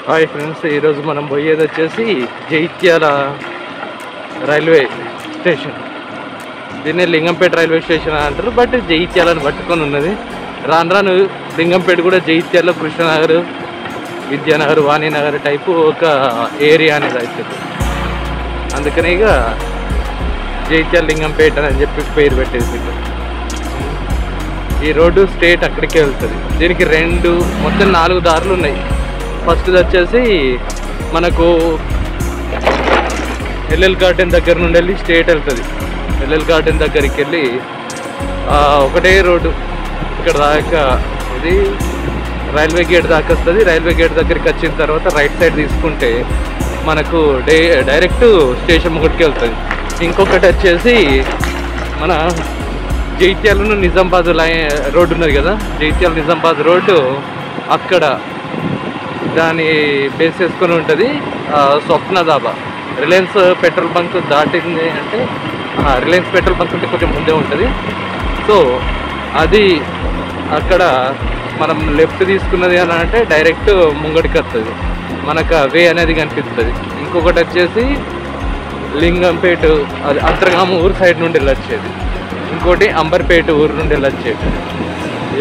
Hi friends, ఈరోజు మనం పోయేది వచ్చేసి జైత్యాల రైల్వే స్టేషన్. దీన్ని లింగంపేట రైల్వే స్టేషన్ అంటారు, బట్ జైత్యాలను పట్టుకొని ఉన్నది. రాను రాను లింగంపేట కూడా జైత్యాల కృష్ణనగర్, విద్యానగర్, వాణినగర్ టైపు ఒక ఏరియా అనేది అవుతుంది. అందుకని ఇక జైత్యాల లింగంపేట అని చెప్పి పేరు పెట్టేసి ఈ రోడ్డు స్ట్రేట్ అక్కడికే వెళ్తుంది. దీనికి మొత్తం 4 దారులు ఉన్నాయి. ఫస్ట్ది వచ్చేసి మనకు ఎల్ఎల్ గార్డెన్ దగ్గర నుండి వెళ్ళి స్ట్రేట్ వెళ్తుంది. ఎల్ఎల్ గార్డెన్ దగ్గరికి వెళ్ళి ఒకటే రోడ్డు ఇక్కడ దాకా ఇది రైల్వే గేట్ దాకా వస్తుంది. రైల్వే గేట్ దగ్గరికి వచ్చిన తర్వాత రైట్ సైడ్ తీసుకుంటే మనకు డైరెక్ట్ స్టేషన్ ఒకటికి వెళ్తుంది. ఇంకొకటి వచ్చేసి మన జైత్యాల నిజామాబాద్ రోడ్డు ఉన్నది కదా, జైత్యాల నిజామాబాద్ రోడ్డు అక్కడ దాన్ని బేస్ చేసుకొని ఉంటుంది స్వప్న దాబా. రిలయన్స్ పెట్రోల్ బంక్ దాటింది అంటే రిలయన్స్ పెట్రోల్ బంక్ అంటే కొంచెం ముందే ఉంటుంది. సో అది అక్కడ మనం లెఫ్ట్ తీసుకున్నది అని అంటే డైరెక్ట్ ముంగడికి వస్తుంది, మనకు వే అనేది కనిపిస్తుంది. ఇంకొకటి వచ్చేసి లింగంపేట, అది అంతర్గామ ఊరు సైడ్ నుండి వెళ్ళొచ్చేది. ఇంకోటి అంబర్పేట ఊరు నుండి వెళ్ళొచ్చేది.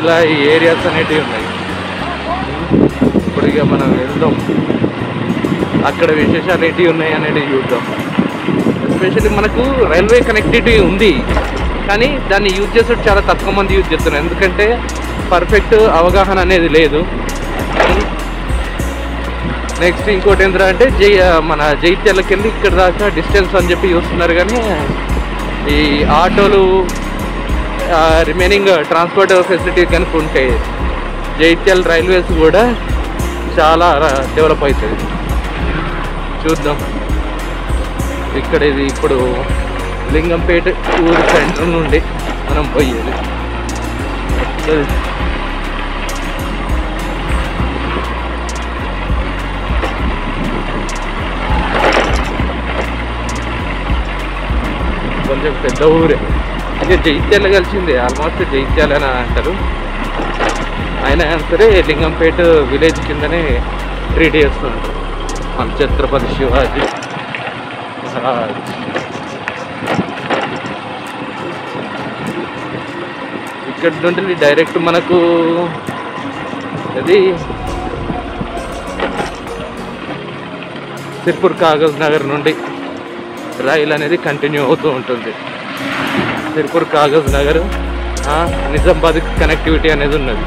ఇలా ఈ ఏరియాస్ అనేటివి ఉన్నాయి. ఇప్పుడు ఇక మనం వెళ్దాం, అక్కడ విశేషాలు ఏంటి ఉన్నాయి అనేది చూద్దాం. ఎస్పెషల్లీ మనకు రైల్వే కనెక్టివిటీ ఉంది, కానీ దాన్ని యూజ్ చేసే చాలా తక్కువ మంది యూజ్ చేస్తున్నారు. ఎందుకంటే పర్ఫెక్ట్ అవగాహన అనేది లేదు. నెక్స్ట్ ఇంకోటి ఏంటంటే మన జైత్యాలకు వెళ్ళి ఇక్కడ దాకా డిస్టెన్స్ అని చెప్పి చూస్తున్నారు, కానీ ఈ ఆటోలు రిమైనింగ్ ట్రాన్స్పోర్ట్ ఫెసిలిటీ కనుక ఉంటే జైత్యాల రైల్వేస్ కూడా చాలా డెవలప్ అవుతుంది. చూద్దాం. ఇక్కడ ఇది ఇప్పుడు లింగంపేట ఊరు సెంటర్ నుండి మనం పోయేది. కొంచెం పెద్ద ఊరే, ఇక జైత్యాల కలిసిందే. ఆల్మోస్ట్ జైత్యాల అని అంటారు. అయినా సరే లింగంపేట విలేజ్ కిందనే ట్రీట్ చేస్తున్నారు. మన ఛత్రపతి శివాజీ మహారాజ్. ఇక్కడ నుండి డైరెక్ట్ మనకు అది సిర్పూర్ కాగజ్ నగర్ నుండి రైలు అనేది కంటిన్యూ అవుతూ ఉంటుంది. సిర్పూర్ కాగజ్ నగర్ నిజామాబాద్ కనెక్టివిటీ అనేది ఉన్నది.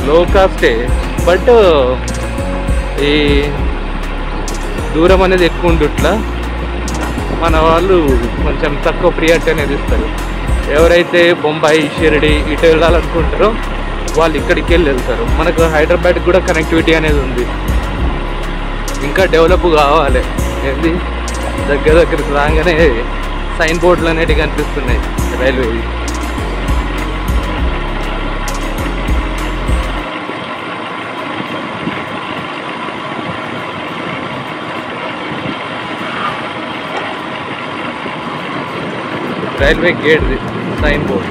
లో కాస్టే, బట్ ఈ దూరం అనేది ఎక్కువ ఉండుట్లా మన వాళ్ళు కొంచెం తక్కువ ప్రియారిటీ అనేది ఇస్తారు. ఎవరైతే బొంబాయి, షిరిడి ఇటు వెళ్ళాలనుకుంటారో వాళ్ళు ఇక్కడికి వెళ్తారు. మనకు హైదరాబాద్కి కూడా కనెక్టివిటీ అనేది ఉంది, ఇంకా డెవలప్ కావాలి. ఏంది దగ్గరికి రాగానే సైన్ బోర్డులు అనేవి కనిపిస్తున్నాయి railway. Railway gate sign board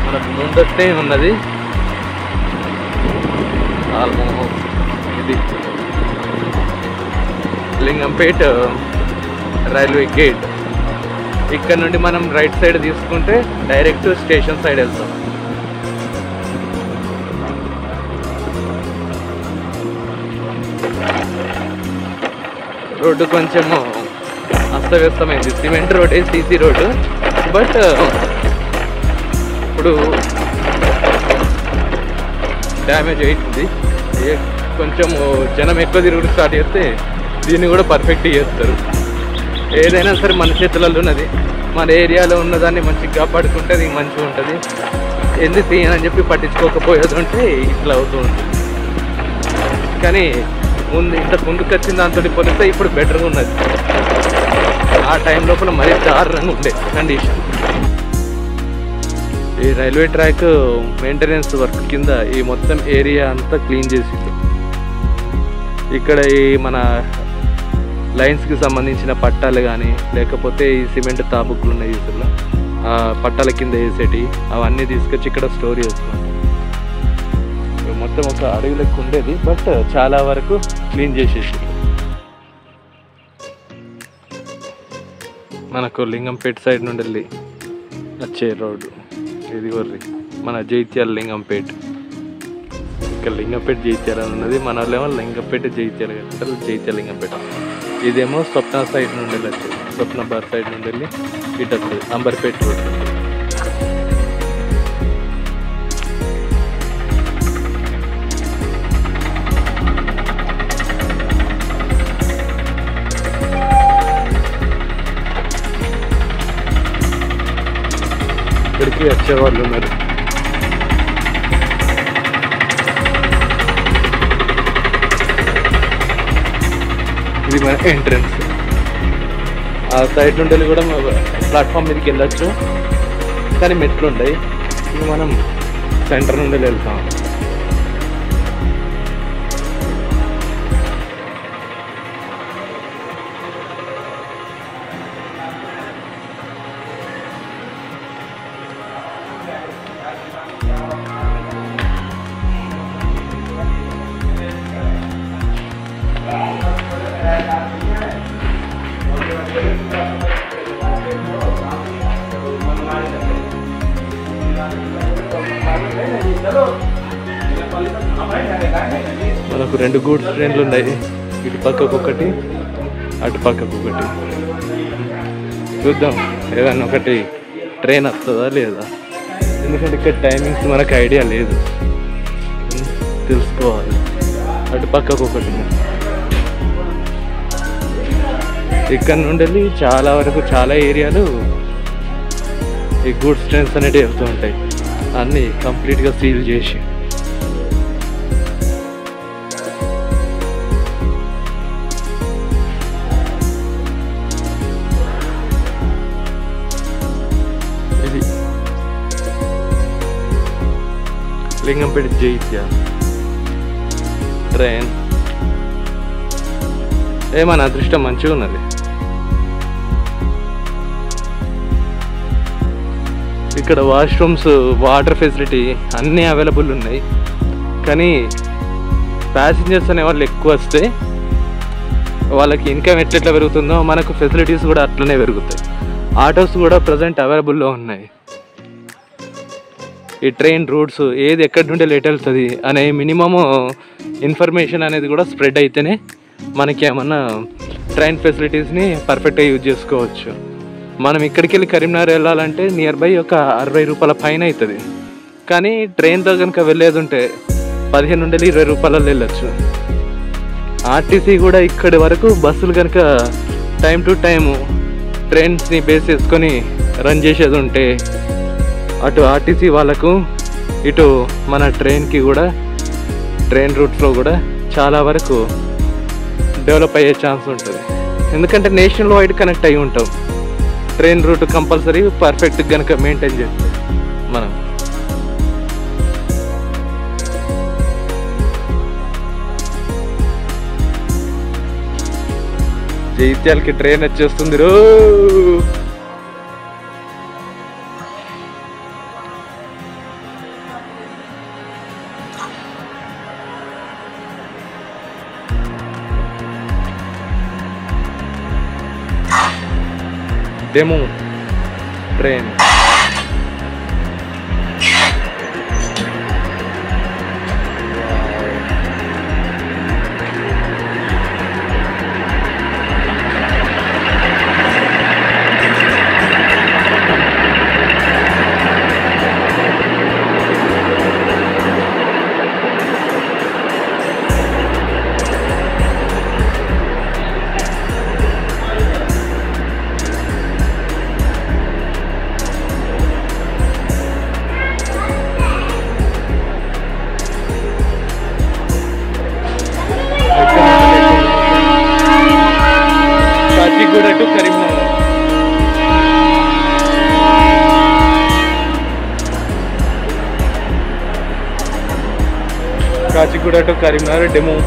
మనకు ముందటే ఉన్నది. ఆల్మోస్ట్ ఇది లింగంపేట రైల్వే గేట్. ఇక్కడ నుండి మనం రైట్ సైడ్ తీసుకుంటే డైరెక్ట్ స్టేషన్ సైడ్ వెళ్తాం. రోడ్డు కొంచెం అస్తవ్యస్తమైంది. సిమెంట్ రోడ్డే, సీసీ రోడ్డు, బట్ ఇప్పుడు డ్యామేజ్ అవుతుంది. కొంచెం జనం ఎక్కువ తిరుగుడు స్టార్ట్ చేస్తే దీన్ని కూడా పర్ఫెక్ట్ చేస్తారు. ఏదైనా సరే మన చేతులలో ఉన్నది. మన ఏరియాలో ఉన్నదాన్ని మంచిగా కాపాడుకుంటే అది మంచిగా ఉంటుంది. ఎందుకు తీయనని చెప్పి పట్టించుకోకపోయేది ఉంటే ఇట్లా అవుతూ ఉంటుంది. కానీ ఇంతకు ముందుకు వచ్చిన దాంతో పోలిస్తే ఇప్పుడు బెటర్గా ఉన్నది. ఆ టైం లోపల మరీ దారుణంగా ఉండే కండిషన్. ఈ రైల్వే ట్రాక్ మెయింటెనెన్స్ వర్క్ కింద ఈ మొత్తం ఏరియా అంతా క్లీన్ చేసింది. ఇక్కడ ఈ మన లైన్స్కి సంబంధించిన పట్టాలు కానీ లేకపోతే ఈ సిమెంట్ తాపుకులు ఉన్నాయి చూసారా, పట్టాల కింద వేసేటి అవన్నీ తీసుకొచ్చి ఇక్కడ స్టోర్ చేసుకుంటాం. మొత్తం ఒక అడవి లెక్క ఉండేది, బట్ చాలా వరకు క్లీన్ చేసేసి. మనకు లింగంపేట సైడ్ నుండి వెళ్ళి వచ్చే రోడ్డు ఇది వర్రి మన జైత్యాల లింగంపేట. ఇక్కడ లింగంపేట జైత్యాల అని ఉన్నది, మన వాళ్ళేమో లింగంపేట జైత్యాల కట్టారు, జైత్యాల లింగంపేట. ఇదేమో స్వప్న సైడ్ నుండి వెళ్ళి వచ్చేది, స్వప్న బార్ సైడ్ నుండి వెళ్ళి ఇటు వస్తుంది అంబర్పేట రోడ్. ఇక్కడికి వచ్చేవాళ్ళు ఉన్నారు. ఇది మన ఎంట్రన్స్. ఆ సైడ్ నుండి కూడా ప్లాట్ఫామ్ మీదకి వెళ్ళొచ్చు, కానీ మెట్లు ఉంటాయి. ఇది మనం సెంటర్ నుండి వెళ్తాం. మనకు 2 గూడ్స్ ట్రైన్లు ఉన్నాయి, ఇటు పక్కకు ఒకటి అటు పక్కకు ఒకటి. చూద్దాం ఏదన్నా ఒకటి ట్రైన్ వస్తుందా లేదా, ఎందుకంటే ఇక్కడ టైమింగ్స్ మనకు ఐడియా లేదు, తెలుసుకోవాలి. అటు పక్కకు ఒకటి. ఇక్కడ నుండి చాలా వరకు చాలా ఏరియాలు ఈ గూడ్స్ ట్రైన్స్ అనేవి వెళ్తూ ఉంటాయి, అన్నీ కంప్లీట్గా సీల్ చేసి. ఇది లింగంపేట జైత్యాల ట్రైన్. మన అదృష్టం మంచిగా ఉన్నది. ఇక్కడ వాష్రూమ్స్, వాటర్ ఫెసిలిటీ అన్నీ అవైలబుల్ ఉన్నాయి. కానీ ప్యాసింజర్స్ అనే వాళ్ళు ఎక్కువ వస్తే వాళ్ళకి ఇన్కమ్ ఎట్లా పెరుగుతుందో మనకు ఫెసిలిటీస్ కూడా అట్లనే పెరుగుతాయి. ఆటోస్ కూడా ప్రజెంట్ అవైలబుల్లో ఉన్నాయి. ఈ ట్రైన్ రూట్స్ ఏది ఎక్కడి నుండి లేట్ వెళ్తుంది అనే మినిమము ఇన్ఫర్మేషన్ అనేది కూడా స్ప్రెడ్ అయితేనే మనకి ఏమన్నా ట్రైన్ ఫెసిలిటీస్ని పర్ఫెక్ట్గా యూజ్ చేసుకోవచ్చు. మనం ఇక్కడికి వెళ్ళి కరీంనగర్ వెళ్ళాలంటే నియర్ బై ఒక 60 రూపాయల పైన అవుతుంది. కానీ ట్రైన్తో కనుక వెళ్ళేది ఉంటే 15 నుండి 20 రూపాయలలో వెళ్ళచ్చు. ఆర్టీసీ కూడా ఇక్కడి వరకు బస్సులు కనుక టైం టు టైము ట్రైన్స్ని బేస్ చేసుకొని రన్ చేసేది ఉంటే అటు ఆర్టీసీ వాళ్ళకు ఇటు మన ట్రైన్కి కూడా ట్రైన్ రూట్స్లో కూడా చాలా వరకు డెవలప్ అయ్యే ఛాన్స్ ఉంటుంది. ఎందుకంటే నేషనల్ వైడ్ కనెక్ట్ అయ్యి ఉంటాం. ట్రైన్ రూట్ కంపల్సరీ పర్ఫెక్ట్ కనుక మెయింటైన్ చేస్తాం మనం. జైత్యాలకి ట్రైన్ వచ్చేస్తుంది రో. Demo train. Kacheguda to Karimnagar. Kacheguda to Karimnagar demo.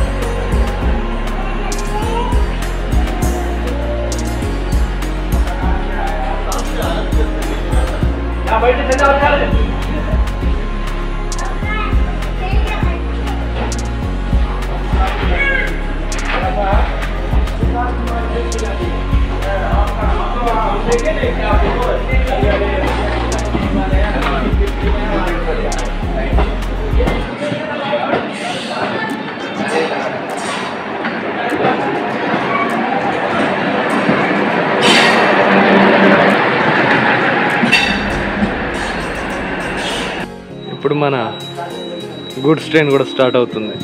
ఇప్పుడు మన గూడ్స్ ట్రైన్ కూడా స్టార్ట్ అవుతుంది.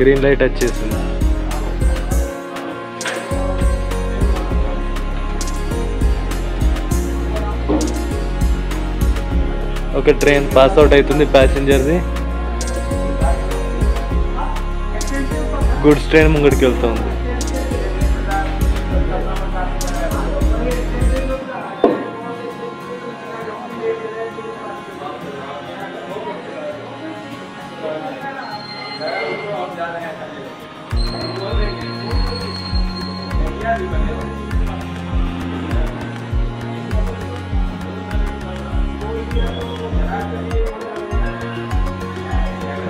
గ్రీన్ లైట్ వచ్చేసింది. ఒక ట్రైన్ పాస్ అవుట్ అవుతుంది ప్యాసింజర్ది. గూడ్స్ ట్రైన్ ముంగడికి వెళ్తుంది.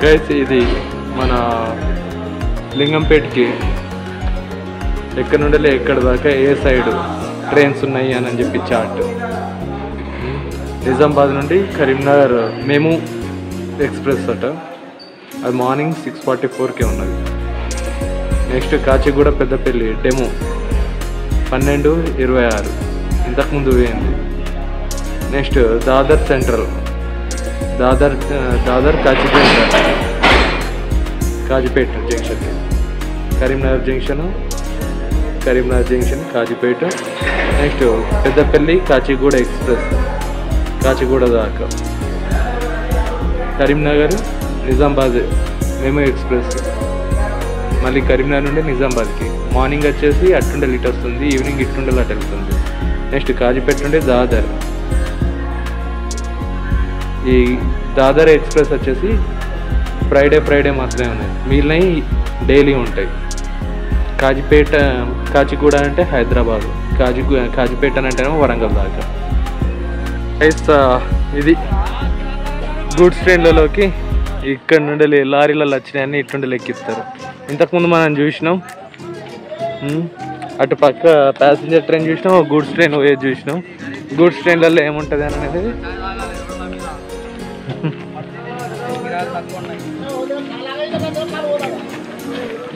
గైస్ ఇది మన లింగంపేటకి ఎక్కడ నుండి ఎక్కడ దాకా ఏ సైడ్ ట్రైన్స్ ఉన్నాయి అని చెప్పి చార్ట్. నిజామాబాద్ నుండి కరీంనగర్ మేము ఎక్స్ప్రెస్ అట, అది మార్నింగ్ 6:44కే ఉన్నది. నెక్స్ట్ కాచిగూడ పెద్దపల్లి డెమో 12:26 ఇంతకుముందు పోయింది. Next Dadar central, Dadar Kazipet junction, Karimnagar junction Kazipet. Next Peddapalli Kacheguda express Kacheguda దాకా. కరీంనగర్ నిజామాబాద్ మేము ఎక్స్ప్రెస్ మళ్ళీ కరీంనగర్ నుండి నిజామాబాద్కి మార్నింగ్ వచ్చేసి అట్టుండల్ ఇటు వస్తుంది, ఈవినింగ్ ఇట్టుండల్ అటు వెళ్తుంది. నెక్స్ట్ కాజీపేట నుండి దాదర్. ఈ దాదర్ ఎక్స్ప్రెస్ వచ్చేసి ఫ్రైడే మాత్రమే ఉన్నాయి, మిగిలినవి డైలీ ఉంటాయి. కాచిగూడ అంటే హైదరాబాద్, కాజీపేట అంటేనేమో వరంగల్ దాకా. ఇది గూడ్స్ ట్రైన్లలోకి ఇక్కడ నుండి లారీలలో వచ్చినాయని ఇట్టుండి లెక్కిస్తారు. ఇంతకుముందు మనం చూసినాం, అటు పక్క ప్యాసింజర్ ట్రైన్ చూసినాం, గూడ్స్ ట్రైన్ పోయేది చూసినాం. గూడ్స్ ట్రైన్లలో ఏముంటుంది అని అనేది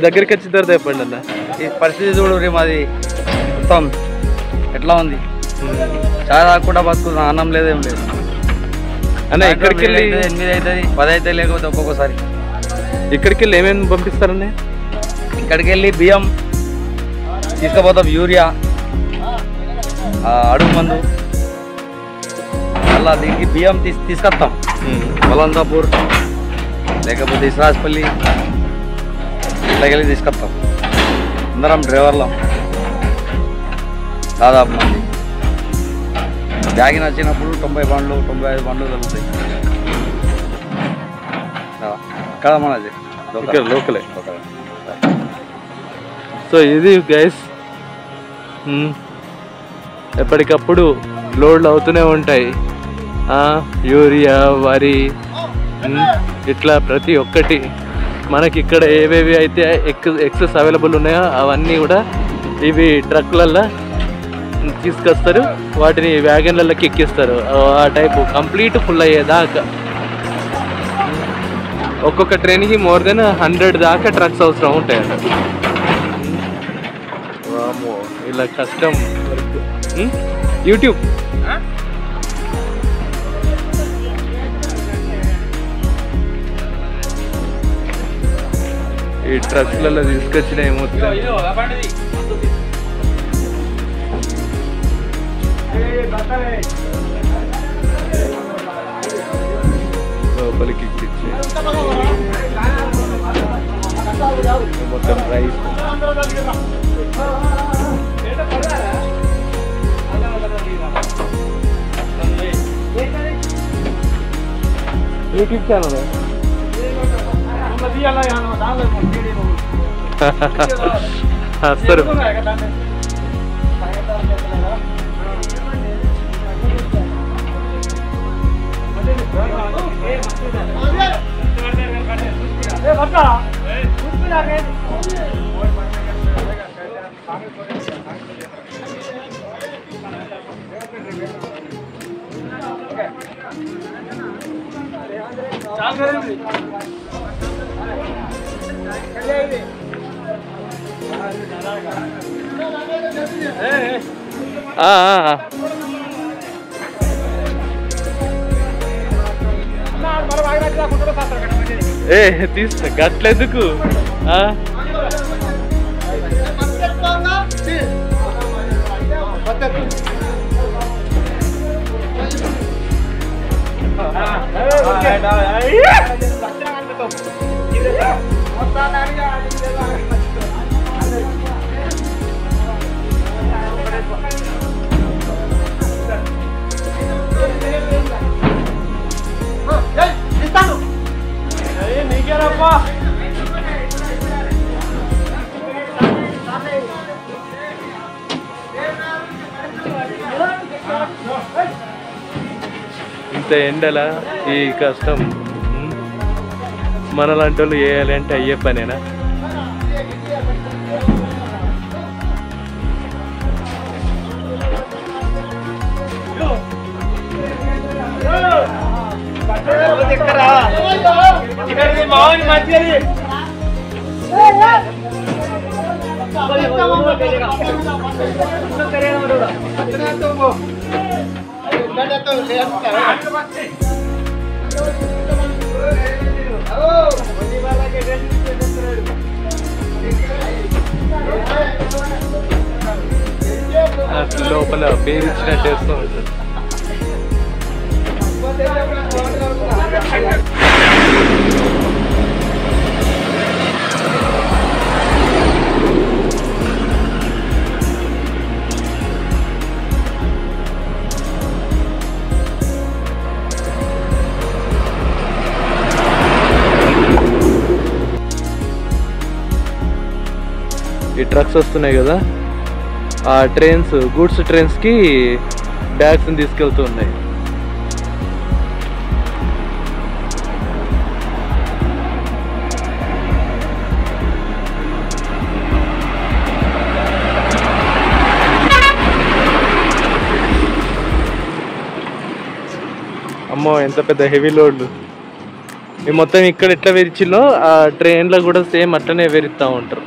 దగ్గరికి వచ్చిన తర్వాత చెప్పండి అన్న. ఈ పరిస్థితి చూడు మాది మొత్తం ఎట్లా ఉంది. చాలా రాకుండా బతుకుతుంది, అన్నం లేదు ఏం లేదు అన్న. ఇక్కడికి వెళ్ళి 8 అవుతుంది, 10 అవుతుంది, లేకపోతే ఒక్కొక్కసారి. ఇక్కడికి వెళ్ళి ఏమేమి పంపిస్తారన్న? ఇక్కడికి వెళ్ళి బియ్యం తీసుకుపోతాం, యూరియా, అడుగు మందు, అలా దీనికి బియ్యం తీసుకొస్తాం. బలందాపూర్ లేకపోతే ఇస్రాజ్పల్లి ఇట్లా వెళ్ళి తీసుకొస్తాం. అందరం డ్రైవర్లం దాదాపు మంది. బ్యాగ్ నచ్చినప్పుడు 90 బండ్లు 95 బండ్లు తగ్గుతాయి. ఇక్కడ మనది లోకలే. సో ఇది గైస్, ఎప్పటికప్పుడు లోడ్లు అవుతూనే ఉంటాయి. యూరియా, వరి, ఇట్లా ప్రతి ఒక్కటి మనకి ఇక్కడ ఏవేవి అయితే ఎక్సెస్ అవైలబుల్ ఉన్నాయో అవన్నీ కూడా ఇవి ట్రక్లల్లో తీసుకొస్తారు, వాటిని వ్యాగన్లలోకి ఎక్కిస్తారు. ఆ టైపు కంప్లీట్ ఫుల్ అయ్యేదాకా. ఒక్కొక్క ట్రైన్కి మోర్ దెన్ 100 దాకా ట్రక్స్ అవసరం ఉంటాయంట. ఇలా కష్టం వర్క్. యూట్యూబ్ ఈ ట్రక్స్లలో తీసుకొచ్చిన ఏమవుతుంది, లోపలికి ఎక్కించి మొత్తం రైస్ యూట్యూబ్ ఛానల్ వస్తారు. తీస్తా గట్లెందుకు ఇంత ఎండలా ఈ కష్టం మనలాంటి వాళ్ళు చేయాలి అంటే అయ్యే పనేనా? లోపల పేరు ఇచ్చినట్టు వేస్తూ ఉంటుంది. ఈ ట్రక్స్ వస్తున్నాయి కదా, ఆ ట్రైన్స్ గూడ్స్ ట్రైన్స్కి బ్యాగ్స్ని తీసుకెళ్తూ ఉన్నాయి. అమ్మో ఎంత పెద్ద హెవీ లోడ్లు. ఈ మొత్తం ఇక్కడ ఎట్లా వెరిచిలో ఆ ట్రైన్లో కూడా సేమ్ అట్లనే వెరుస్తూ ఉంటారు.